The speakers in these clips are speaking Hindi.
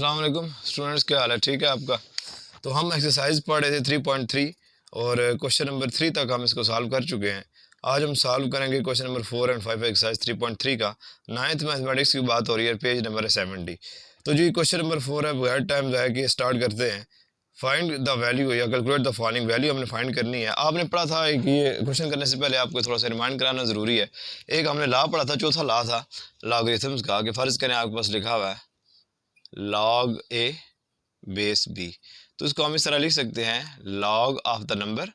अस्सलाम वालेकुम स्टूडेंट्स, क्या हाल है? ठीक है आपका? तो हम एक्सरसाइज पढ़ रहे थे 3.3 और क्वेश्चन नंबर 3 तक हम इसको सॉल्व कर चुके हैं। आज हम सॉल्व करेंगे क्वेश्चन नंबर 4 एंड 5 एक्सरसाइज 3.3 का। नाइन्थ मैथमेटिक्स की बात हो रही है, पेज नंबर 70। तो जी क्वेश्चन नंबर 4 है, बगैर टाइम ज़ाया कि स्टार्ट करते हैं। फाइंड द वैल्यू या कैलकुलेट द फॉलोइंग वैल्यू हमने फाइंड करनी है। आपने पढ़ा था कि ये क्वेश्चन करने से पहले आपको थोड़ा सा रिमाइंड कराना ज़रूरी है। एक हमने लॉ पढ़ा था, चौथा लॉ था लॉगरिथम्स का, कि फ़र्ज़ करें आपके पास लिखा हुआ है log a बेस b। तो इसको हम इस तरह लिख सकते हैं log of the number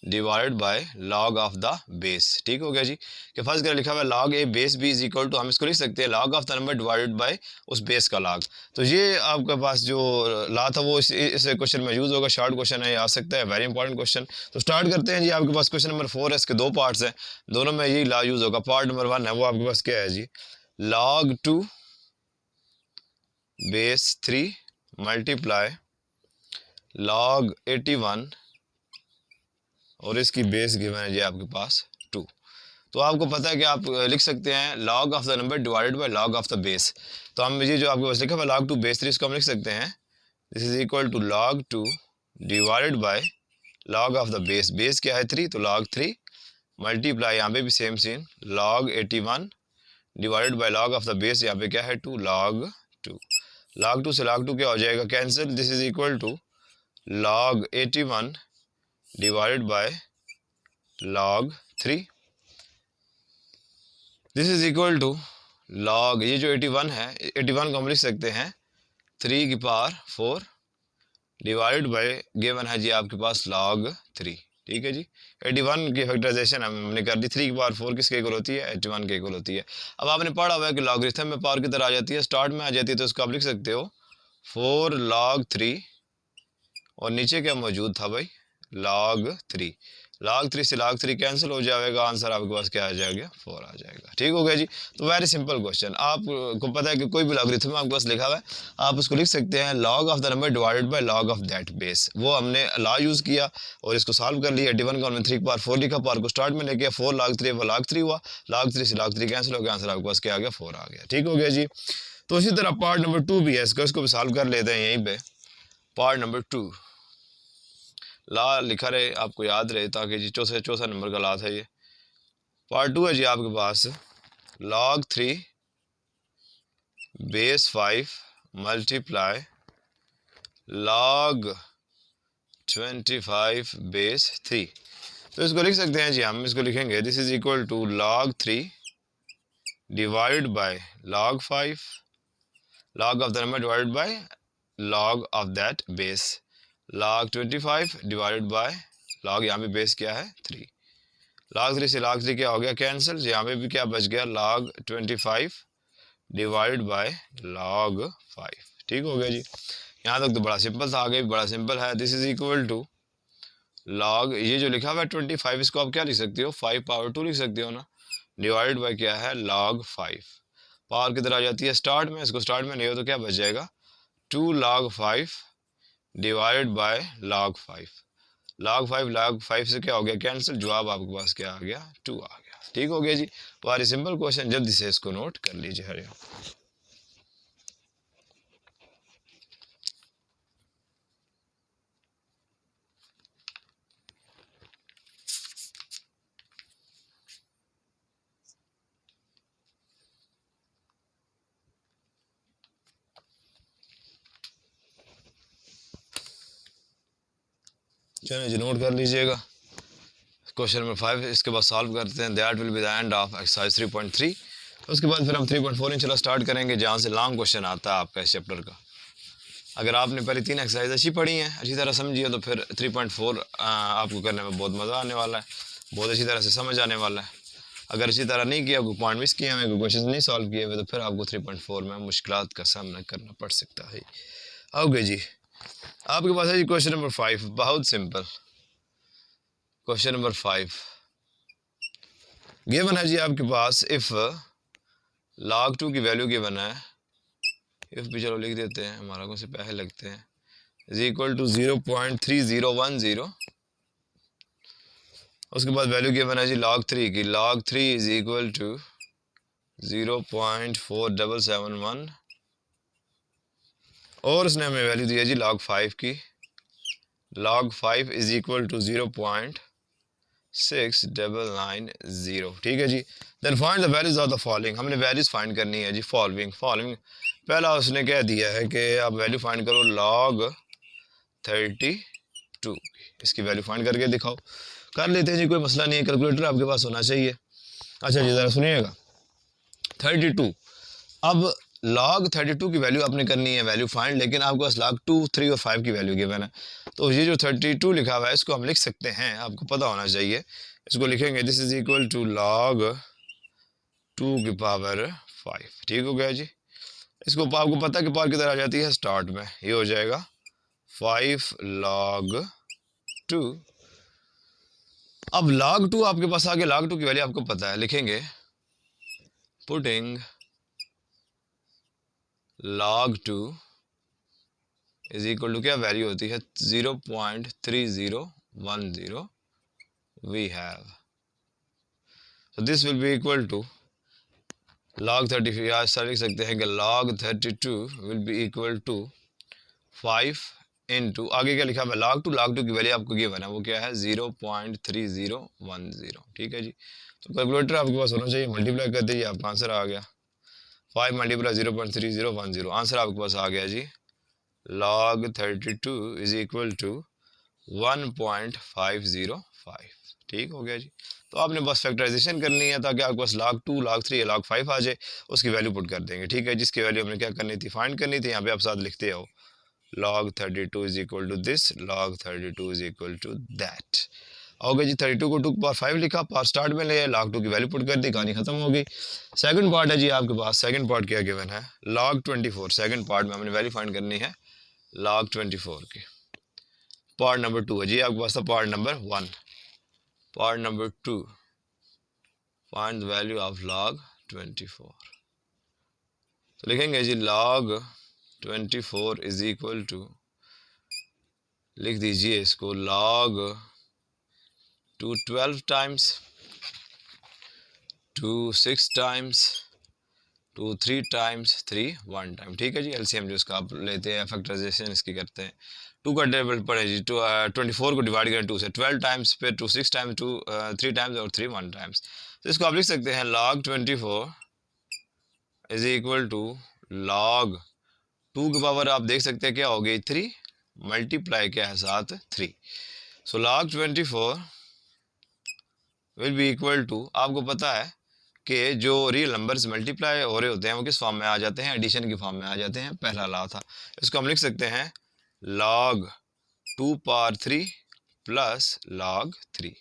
divided by log of the base. ठीक हो गया जी, कि फर्स्ट कर लिखा हुआ है log a base b is equal to, हम इसको लिख सकते हैं log of the number divided by उस बेस का log। तो ये आपके पास जो ला था वो इस क्वेश्चन में यूज़ होगा। शॉर्ट क्वेश्चन है, आ सकता है, वेरी इंपॉर्टेंट क्वेश्चन। तो स्टार्ट करते हैं जी। आपके पास क्वेश्चन नंबर 4 है, इसके दो पार्ट्स हैं, दोनों में यही ला यूज़ होगा। पार्ट नंबर 1 है, वो आपके पास क्या है जी, log 2 बेस 3 मल्टीप्लाई log 81 और इसकी बेस गिवन है जी आपके पास 2। तो आपको पता है कि आप लिख सकते हैं log of the number divided by log of the base. तो हम ये जो आपके पास लिखा हुआ log 2 बेस 3, इसको हम लिख सकते हैं this is equal to log 2 divided by log of the base. Base क्या है 3, तो log 3 मल्टीप्लाई, यहाँ पे भी same scene, log 81 divided by log of the base, यहाँ पे क्या है 2, log 2। log 2 से log 2 क्या हो जाएगा, cancel. This is equal to log 81 divided by log 3। This is equal to log, ये जो 81 है, 81 को हम लिख सकते हैं 3 की पावर 4 डिवाइडेड बाय गिवन है जी आपके पास log 3। ठीक है जी, 81 की फैक्टराइजेशन हमने कर दी, 3 की पावर 4 किसके इक्वल होती है, 81 के इक्वल होती है। अब आपने पढ़ा हुआ है कि लॉगरिथम में पावर किधर आ जाती है, स्टार्ट में आ जाती है, तो इसको आप लिख सकते हो 4 log 3 और नीचे क्या मौजूद था भाई, log 3। log 3 से log 3 कैंसिल हो जाएगा, आंसर आपके पास क्या आ जाएगा, 4 आ जाएगा। ठीक हो गया जी। तो वेरी सिंपल क्वेश्चन, आपको पता है कि कोई भी लॉगरिथम आपके पास लिखा हुआ है, आप उसको लिख सकते हैं log of the number divided by log of that base. वो हमने लॉ यूज़ किया और इसको सॉल्व कर लिया। 81 को हमने 3 की पावर 4 लिखा, पावर को स्टार्ट में लेके 4 log 3, वो log 3 हुआ, log 3 से log 3 कैंसिल हो गया, आंसर आपके पास क्या आ गया, 4 आ गया। ठीक हो गया जी। तो इसी तरह पार्ट नंबर 2 भी है, इसको भी सॉल्व कर लेते हैं यहीं पर। पार्ट नंबर 2 ला लिखा रहे, आपको याद रहे, ताकि जी चौथा नंबर का ला था ये। पार्ट 2 है जी आपके पास log 3 base 5 multiply log 25 base 3। तो इसको लिख सकते हैं जी, हम इसको लिखेंगे this is equal to log 3 divide by log 5, log of the number divided by log of that base, log 25 divided by log, यहाँ पे बेस क्या है 3, log 3 से log 3 क्या हो गया, कैंसिल। यहाँ पे भी क्या बच गया, log 25 डिवाइडेड बाय log 5। ठीक हो गया जी। यहाँ तक तो बड़ा सिंपल था, आगे भी बड़ा सिंपल है। This is equal to log, ये जो लिखा हुआ है 25, इसको आप क्या लिख सकते हो, 5 पावर 2 लिख सकते हो ना, डिवाइड बाय क्या है, log 5। पावर किधर आ जाती है, स्टार्ट में, इसको स्टार्ट में नहीं हो तो क्या बच जाएगा, 2 log 5 divided by log 5। log 5 से क्या हो गया, कैंसिल। जवाब आपके पास क्या आ गया, 2 आ गया। ठीक हो गया जी। वेरी सिंपल क्वेश्चन, जल्दी से इसको नोट कर लीजिए हरिया। चलिए जी, नोट कर लीजिएगा। क्वेश्चन नंबर 5 इसके बाद सॉल्व करते हैं, that will be the end of exercise 3.3। उसके बाद फिर हम 3.4 इंशाल्लाह स्टार्ट करेंगे, जहाँ से लॉन्ग क्वेश्चन आता है आपका इस चैप्टर का। अगर आपने पहले 3 एक्सरसाइज अच्छी पढ़ी हैं, अच्छी तरह समझी है, तो फिर 3.4 आपको करने में बहुत मज़ा आने वाला है, बहुत अच्छी तरह से समझ आने वाला है। अगर इसी तरह नहीं किया, कोई पॉइंट मिस किए हुए, कोई क्वेश्चन नहीं सॉल्व किए हुए, तो फिर आपको 3.4 में मुश्किलात का सामना करना पड़ सकता है। ओके जी, आपके पास है जी क्वेश्चन नंबर 5, बहुत सिंपल। क्वेश्चन नंबर 5 गिवन है जी आपके पास, इफ़ log 2 की वैल्यू गिवन है, इफ़ भी चलो लिख देते हैं, हमारा कौन से पैसे लगते हैं, इज इक्वल टू 0.3010। उसके बाद वैल्यू गिवन है जी log 3 की, log 3 इज इक्वल टू 0.4771 और उसने हमें वैल्यू दी है जी log 5 की। log 5 is equal to 0.6990। ठीक है जी। Then find the values of the following, हमने वैल्यूज फाइंड करनी है जी। फॉलोइंग पहला उसने क्या दिया है कि आप वैल्यू फाइंड करो log 32, इसकी वैल्यू फाइंड करके दिखाओ। कर लेते हैं जी, कोई मसला नहीं है, कैलकुलेटर आपके पास होना चाहिए। अच्छा जी, ज़रा सुनिएगा 32। अब log 32 की वैल्यू आपने करनी है वैल्यू फाइंड, लेकिन आपके पास log 2, 3 और 5 की वैल्यू गिवन है। तो ये जो 32 लिखा हुआ है इसको हम लिख सकते हैं, आपको पता होना चाहिए। इसको लिखेंगे this is equal to log 2 की पावर 5। ठीक हो गया जी। इसको आपको पता है कि पावर किधर आ जाती है, स्टार्ट में। ये हो जाएगा 5 log 2। अब log 2 आपके पास आगे log 2 की वैल्यू आपको पता है, लिखेंगे putting log 2 is equal to क्या वैल्यू होती है 0.3010 we have. So this will be equal to log 30, या ऐसा लिख सकते हैं कि log 32 will be equal to 5 into आगे क्या लिखा है log 2 की वैल्यू आपको गिवन है, वो क्या है 0.3010। ठीक है जी। तो कैलकुलेटर आपके पास होना चाहिए, मल्टीप्लाई कर दीजिए, आपका आंसर आ गया 5 मल्टीप्लाई 0.3010। आंसर आपके पास आ गया जी log 32 इज इक्वल टू 1.505। ठीक हो गया जी। तो आपने बस फैक्टराइजेशन करनी है ताकि आपके पास log 2, log 3 या log 5 आ जाए, उसकी वैल्यू पुट कर देंगे। ठीक है, जिसकी वैल्यू हमने क्या करनी थी, फाइंड करनी थी। यहाँ पे आप साथ लिखते हो log 32 is equal to this, log 32 is equal to that. हो गया जी। 32 को 2 पावर 5 लिखा, पावर स्टार्ट में ले, log 2 की वैल्यू पुट कर दी, कहानी खत्म हो गई। सेकंड पार्ट है जी आपके पास। सेकंड पार्ट क्या गिवन है, log 24। सेकंड पार्ट में हमने वैल्यू फाइंड करनी है log 24 की। पार्ट नंबर 2 है जी आपके पास था part number 1। Part number 2, find the value of log 24। तो लिखेंगे जी log 24 इज इक्वल टू, लिख दीजिए इसको log 2 12 times, 2 6 times, 2 3 times, 3 1 time. ठीक है जी। एलसीएम जो इसका आप लेते हैं, फैक्टराइजेशन इसकी करते हैं। 2 का टेबल पड़े जी 24 को डिवाइड करें 2 से, 12 टाइम्स पे 2 6 टाइम्स, 2 3 टाइम्स और 3 1 टाइम्स। तो इसको आप लिख सकते हैं log 24 is equal to log 2 की पावर आप देख सकते हैं क्या हो गई 3, मल्टीप्लाई क्या है साथ 3। So log 24 will be equal to, आपको पता है कि जो रियल नंबर्स मल्टीप्लाई हो रहे होते हैं वो किस फॉर्म में आ जाते हैं, एडिशन की फॉर्म में आ जाते हैं। पहला लॉ था, इसको हम लिख सकते हैं log 2 power 3 plus log 3।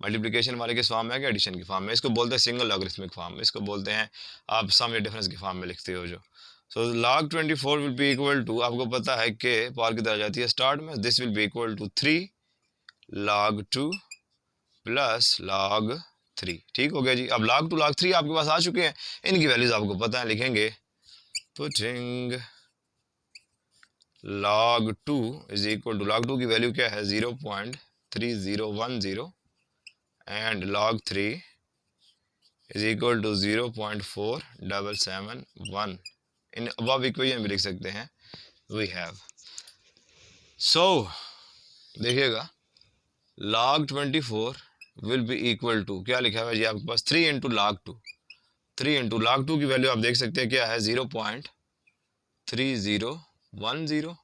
Multiplication वाले किस फॉर्म में है कि एडिशन की फॉर्म में। इसको बोलते हैं सिंगल लॉगरिथमिक फॉर्म, इसको बोलते हैं आप सम या डिफरेंस की फॉर्म में लिखते हो जो। So log 24 will be equal to, आपको पता है कि पावर किधर आ जाती है स्टार्ट में, this will be equal to 3 log 2 plus log 3। ठीक हो गया जी। अब log 2 log 3 आपके पास आ चुके हैं, इनकी वैल्यूज आपको पता है, लिखेंगे putting log 2 is equal to, log 2 की वैल्यू क्या है 0.3010 and log 3 is equal to 0.4771। इन अब इक्वेशन भी लिख सकते हैं वी हैव। सो देखिएगा log 24 will be equal to, क्या लिखा हुआ है जी आपके पास 3 इंटू log 2। 3 इंटू log 2 की वैल्यू आप देख सकते हैं क्या है 0.3010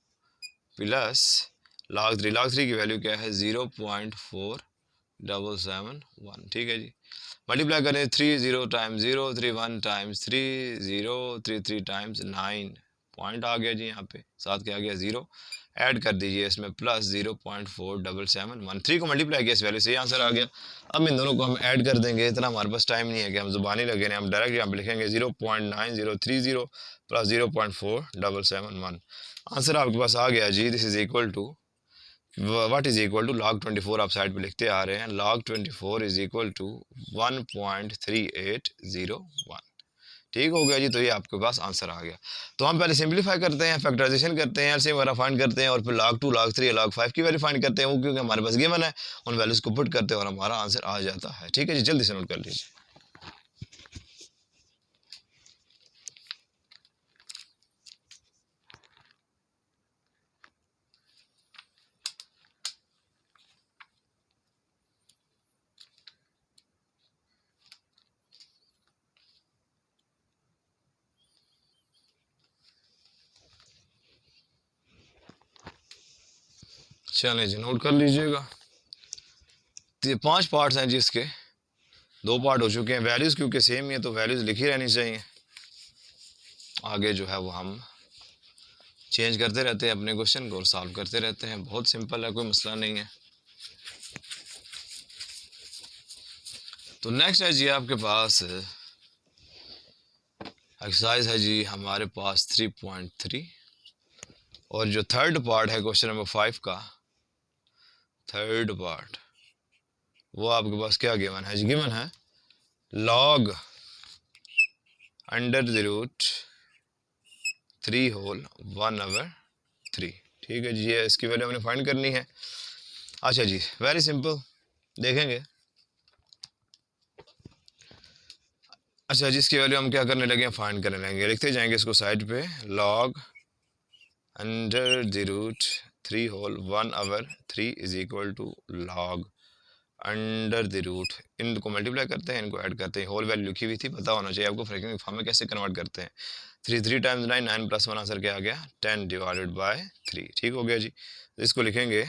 प्लस log 3 की वैल्यू क्या है 0.4771। ठीक है जी। मल्टीप्लाई करें 3 0 टाइम्स 0, 3 1 टाइम्स 3 0, 3 3 टाइम्स 9 पॉइंट आ गया जी। यहाँ पे साथ क्या आ गया 0, ऐड कर दीजिए इसमें प्लस 0.4771। 3 को मल्टीप्लाई किया इस वैल्यू से, आंसर आ गया। अब इन दोनों को हम ऐड कर देंगे, इतना हमारे पास टाइम नहीं है कि हम जुबानी लगे हैं, हम डायरेक्ट यहाँ पे लिखेंगे 0.9030 प्लस 0.4771। आंसर आपके पास आ गया जी। This is equal to, what is equal to log 24 आप साइड पे लिखते आ रहे हैं, log 24 इज इक्वल टू 1.3801। ठीक हो गया जी। तो ये आपके पास आंसर आ गया। तो हम पहले सिंप्लीफाई करते हैं, फैक्टराइजेशन करते हैं, एलसीएम वगैरह फाइंड करते हैं, और फिर log 2 log 3 या log 5 की वैल्यू फाइंड करते हैं, वो क्योंकि हमारे पास गिवन है, उन वैल्यूज को पुट करते हैं और हमारा आंसर आ जाता है। ठीक है जी, जल्दी से नोट कर लीजिए। चलें जी, नोट कर लीजिएगा। तो ये 5 पार्ट्स हैं जी इसके, 2 पार्ट हो चुके हैं। वैल्यूज़ क्योंकि सेम ही है तो वैल्यूज़ लिखी रहनी चाहिए। आगे जो है वो हम चेंज करते रहते हैं अपने क्वेश्चन को और सॉल्व करते रहते हैं। बहुत सिंपल है, कोई मसला नहीं है। तो नेक्स्ट है जी आपके पास एक्सरसाइज है जी हमारे पास 3.3 और जो थर्ड पार्ट है क्वेश्चन नंबर 5 का थर्ड पार्ट, वो आपके पास क्या गिवन है जी? गिवन है log under the root 3 whole 1/3। ठीक है जी, ये इसकी वैल्यू हमने फाइंड करनी है। अच्छा जी, वेरी सिंपल, देखेंगे। अच्छा जी, इसकी वैल्यू हम क्या करने लगे हैं? फाइंड करने लगेंगे। लिखते जाएंगे इसको साइड पे, log under the root 3 whole 1/3 is equal to log under the root, इनको मल्टीप्लाई करते हैं, इनको ऐड करते हैं। होल वैल्यू लिखी हुई थी, पता होना चाहिए आपको फ्रैक्शन फॉर्म में कैसे कन्वर्ट करते हैं। 3 टाइम्स 9, 9 + 1 आंसर क्या आ गया? 10/3। ठीक हो गया जी। इसको लिखेंगे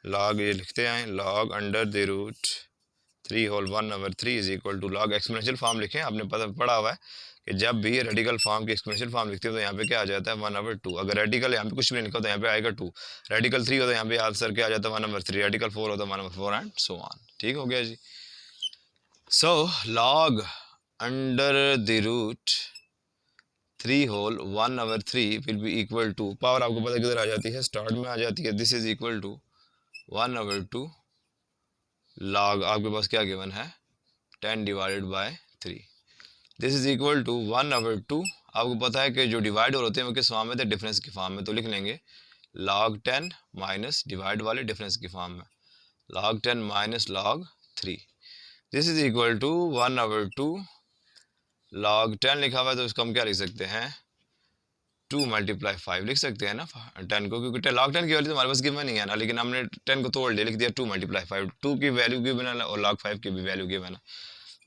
log, ये लिखते आए, log under the root 3 whole 1/3 is equal to log exponential form लिखें। आपने पढ़ा हुआ है कि जब भी रेडिकल फॉर्म की एक्सपोनेंशियल फॉर्म लिखते हो तो यहाँ पे क्या आ जाता है? 1/2। अगर रेडिकल यहाँ पे कुछ भी नहीं लिखा तो यहाँ पे आएगा 2। रेडिकल 3 होता है, यहाँ पे आंसर क्या आ जाता है? 1/3। रेडिकल 4 होता है 1/4 एंड सो ऑन। ठीक हो गया जी। So log under the root 3 whole 1/3 will be equal to, power आपको पता किधर आ जाती है? स्टार्ट में आ जाती है। This is equal to 1/2 log, आपके पास क्या गिवन है? 10/3। This is equal to 1/2। आपको पता है कि जो डिवाइड और होते हैं वो किस फॉर्म में थे? डिफरेंस की फॉर्म में। तो लिख लेंगे log 10 माइनस डिवाइड वाले डिफरेंस की फॉर्म में, log 10 minus log 3। This is equal to 1/2 log 10 लिखा हुआ है तो इसको हम क्या लिख सकते हैं? 2 × 5 लिख सकते हैं ना 10 को, क्योंकि log 10 की वैल्यू तो हमारे पास गिवन नहीं है ना, लेकिन हमने 10 को तोड़ दिया, लिख दिया 2 × 5। 2 की वैल्यू गिवन है और log 5 की भी वैल्यू गिवन है,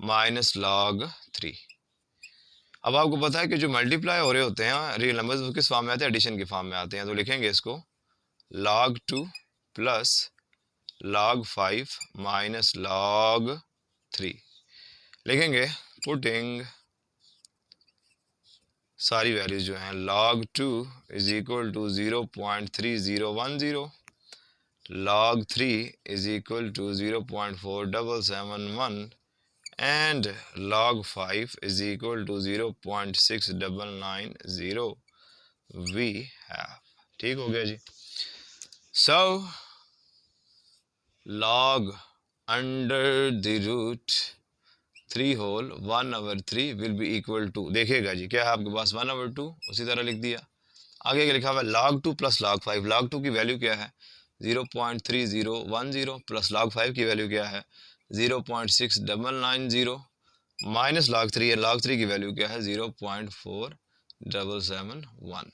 माइनस log 3। अब आपको पता है कि जो मल्टीप्लाई हो रहे होते हैं रियल नंबर्स वो किस फॉर्म में आते हैं? एडिशन की फॉर्म में आते हैं। तो लिखेंगे इसको log 2 plus log 5 minus log 3। लिखेंगे पुटिंग सारी वैल्यूज जो हैं, log 2 is equal to 0.3010, log 3 is equal to 0.4771 and log 5 is equal to 0.6990 we have। ठीक हो गया जी। So log under the root 3 whole 1/3 will be equal to, देखिएगा जी क्या है आपके पास? 1/2, उसी तरह लिख दिया। आगे लिखा हुआ है log 2 प्लस log 5। log 2 की वैल्यू क्या है? 0.3010 प्लस log 5 की वैल्यू क्या है? 0.6990 माइनस log 3 है। log 3 की वैल्यू क्या है? 0.4771।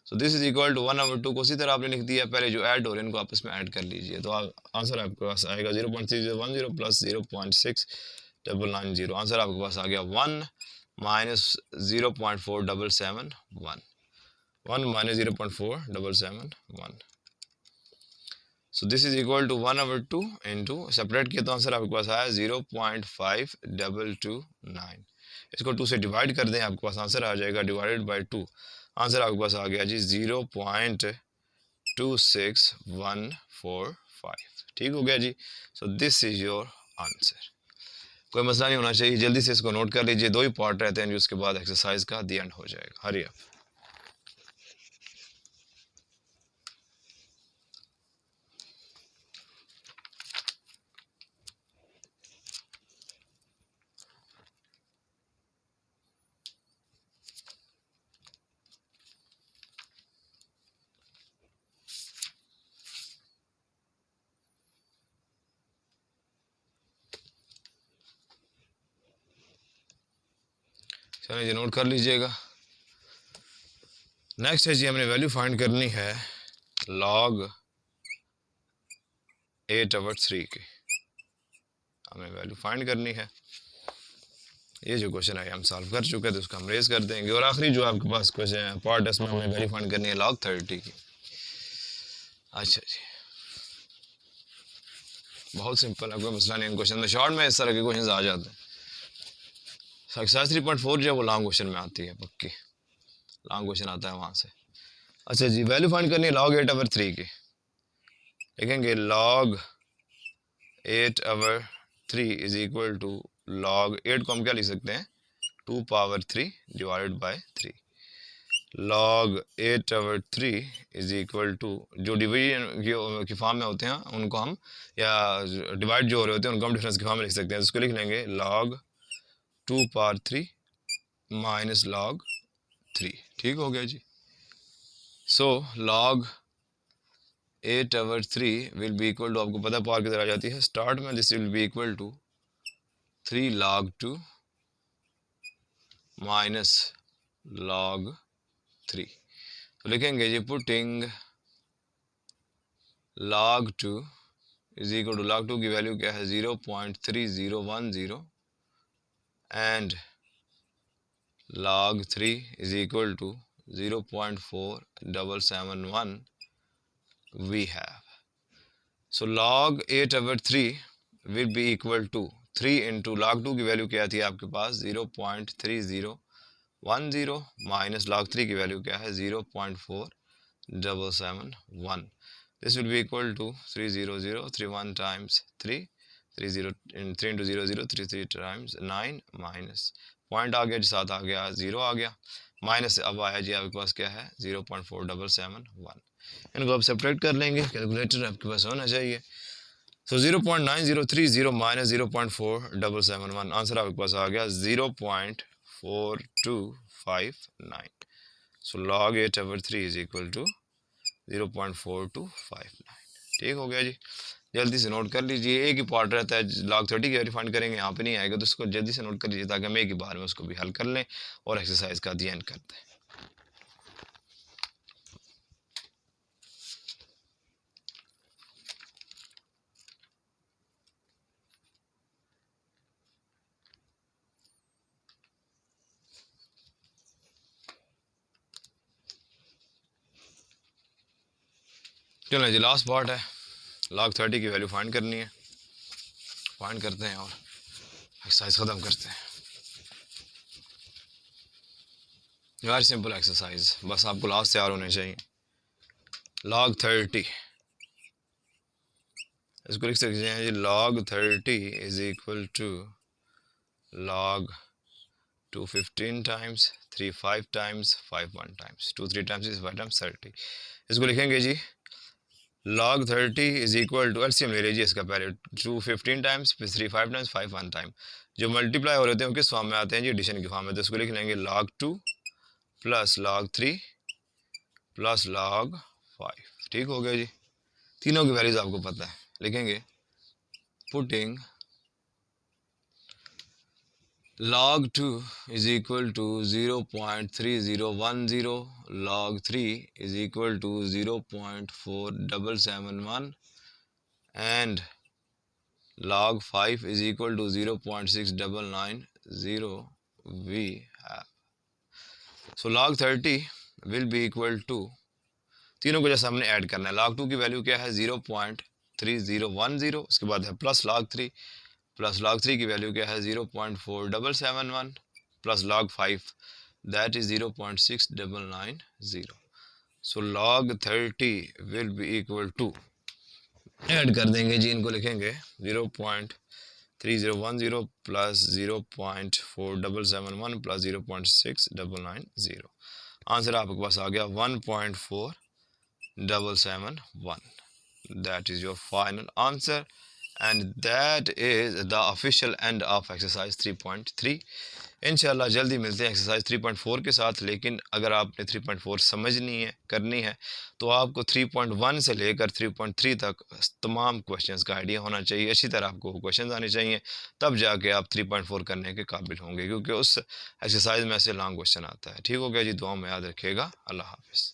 So this is equal to 1/2 को उसी तरह आपने लिख दिया। पहले जो ऐड हो रहे हैं इनको आपस में ऐड कर लीजिए तो आंसर आपके पास आएगा 0.3010 प्लस 0.6990। आंसर आपके पास आ गया 1 minus 0.4771। 1 minus 0.4771। So this is equal to 1/2 into, separate किया तो आंसर आपके पास आया 0.5229। इसको 2 से डिवाइड कर दें, आपके पास आंसर आ जाएगा डिवाइडेड बाय 2। आंसर आपके पास आ गया जी 0.26145। ठीक हो गया जी। So this is your answer. कोई मसला नहीं होना चाहिए, जल्दी से इसको नोट कर लीजिए। 2 ही पार्ट रहते हैं जो उसके बाद एक्सरसाइज का दी एंड हो जाएगा। Hurry up. चलिए जी, नोट कर लीजिएगा। नेक्स्ट है जी हमने वैल्यू फाइंड करनी है log 8/3 की, हमें वैल्यू फाइंड करनी है। ये जो क्वेश्चन है हम सॉल्व कर चुके हैं तो उसको हम रेज कर देंगे। और आखिरी जो आपके पास क्वेश्चन है पार्ट, इसमें हमें वैल्यू फाइंड करनी है log 30 की। अच्छा जी, बहुत सिंपल है, कोई मसला नहीं इन क्वेश्चन में, शॉर्ट में इस तरह के क्वेश्चन आ जाते हैं। एक्सरसाइज 3.4 जो है वो लॉन्ग क्वेश्चन में आती है, पक्की लॉन्ग क्वेश्चन आता है वहाँ से। अच्छा जी, वैल्यू फाइंड करनी है log 8/3 की। लिखेंगे log 8/3 is equal to log 8 को हम क्या लिख सकते हैं, 2 power 3 divided by 3। log 8/3 is equal to, जो डिवीजन की फॉर्म में होते हैं उनको हम, या डिवाइड जो हो रहे होते हैं उनको हम डिफरेंस की फॉर्म में लिख सकते हैं। इसको लिख लेंगे log 2 पावर 3 माइनस log 3। ठीक हो गया जी। So log 8/3 will be equal to, आपको पता है पावर किधर आ जाती है स्टार्ट में, this will be equal to 3 log 2 minus log 3। तो लिखेंगे जी putting log 2 is equal to, log 2 की वैल्यू क्या है 0.3010 and log 3 is equal to 0.4771 we have. So log 8/3 will be equal to 3 into log 2 की वैल्यू क्या थी आपके पास 0.3010 माइनस log 3 की वैल्यू क्या है 0.4771। This will be equal to 30031 times 3 3 into 00 3 times 9 minus point आ गया जी, साथ आ गया 0 आ गया, माइनस अब आया जी आपके पास क्या है 0.4771। इनको आप सेपरेट कर लेंगे, कैलकुलेटर आपके पास होना चाहिए। सो 0.9030 माइनस 0.4771, आंसर आपके पास आ गया 0.4259। सो log 8/3 इज इक्वल टू 0.4259। ठीक हो गया जी, जल्दी से नोट कर लीजिए। एक ही पार्ट रहता है, log 30 की वैल्यू फाइंड करेंगे, यहाँ पे नहीं आएगा, तो उसको जल्दी से नोट कर लीजिए ताकि हम एक ही बार में उसको भी हल कर लें और एक्सरसाइज का दी एंड कर दें। चलो जी, लास्ट पार्ट है, log 30 की वैल्यू फाइंड करनी है, फाइंड करते हैं और एक्सरसाइज ख़त्म करते हैं। वेरी सिंपल एक्सरसाइज, बस आपको लास्ट तैयार होने चाहिए। log 30, इसको लिख सकते हैं जी log 30 is equal to log 2 15 times 3 5 times 5 1 times 2 3 times 5 times 30। इसको लिखेंगे जी log 30 is equal to, LCM ले लीजिए इसका पहले, 2 15 टाइम्स फिर 3 5 टाइम्स 5 1 टाइम। जो मल्टीप्लाई हो रहे थे वो किस फॉर्म में आते हैं जी, एडिशन की फॉर्म में, तो इसको लिख लेंगे log 2 plus log 3 plus log 5। ठीक हो गया जी, तीनों की वैल्यूज आपको पता है, लिखेंगे putting log 2 is equal to 0.3010, log 3 is equal to 0.4771 and log 5 is equal to 0.6990 we have. So log 30 will be equal to, तीनों को जैसे हमने ऐड करना है, log 2 की वैल्यू क्या है 0.3010, उसके बाद है प्लस log 3, प्लस log 3 की वैल्यू क्या है 0.4771 plus log 5 that is 0.6990। So log 30 will be equal to, add कर देंगे जी, इनको लिखेंगे 0.3010 प्लस 0.4771 प्लस 0.6990। आंसर आपके पास आ गया 1.4771। That is your final answer and that is the official end of exercise 3.3। इंशाल्लाह जल्दी मिलते हैं एक्सरसाइज 3.4 के साथ। लेकिन अगर आपने 3.4 समझनी है, करनी है, तो आपको 3.1 से लेकर 3.3 तक तमाम क्वेश्चंस का आइडिया होना चाहिए, अच्छी तरह आपको क्वेश्चंस आने चाहिए, तब जाके आप 3.4 करने के काबिल होंगे, क्योंकि उस एक्सरसाइज में से लॉन्ग क्वेश्चन आता है। ठीक हो गया जी, दुआ में याद रखिएगा। अल्लाह हाफिज़।